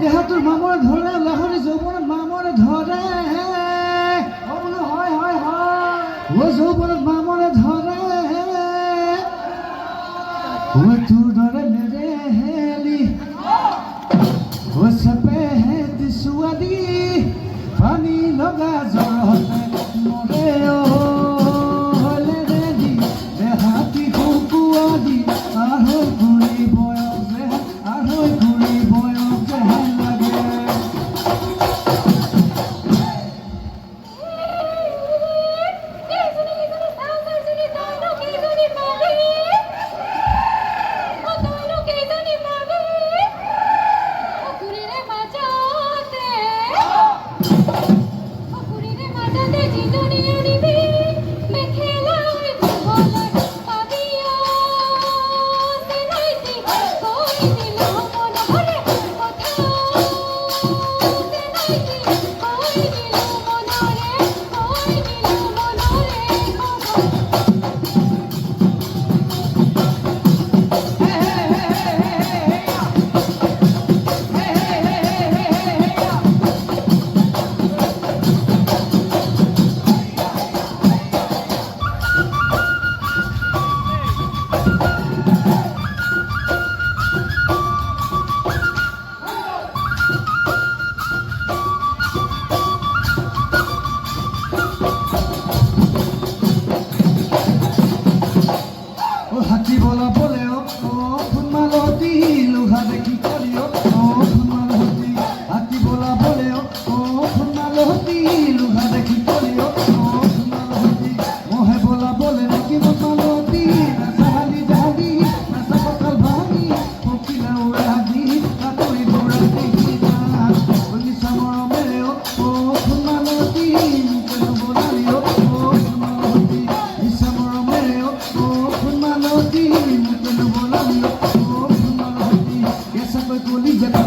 দেহাটোৰ মামৰে ধৰে লাহৰি যৌৱনত মামৰে ধৰে বোলো হয় হয় হয় যৌৱনত মামৰে ধৰে তোৰ দৰে নেৰেহেলি চেপেহেঁতি ছোৱালী পানী লগা জ্বৰতে মৰে ৰেলি দেহাতি শুকুৱালি আঢ়ৈ ঘূৰি বয়স আঢ়ৈ ঘূৰি বয়স যেন লাগে হাতী বলা বলে ফুলমালতী লোহা দেখি করিও ফুলমালতী হাতী বলা বলে ফুলমালতী লোহা দেখি করিও ফুলমালতী মোহে বলা বলে নাকি মালতী নাচাহালি জাহালি নাচা কঁকাল ভাঙি পকিলা উৰাদি কাকৰি বৰাতি বলিছা মৰমেৰে ফুলমালতী কেনো বলালিও ফুলমালতী ইচ্ছা মৰমেৰে ফুলমালতী কেনো বলালিও ফুলমালতী এসা কই গলি যেটা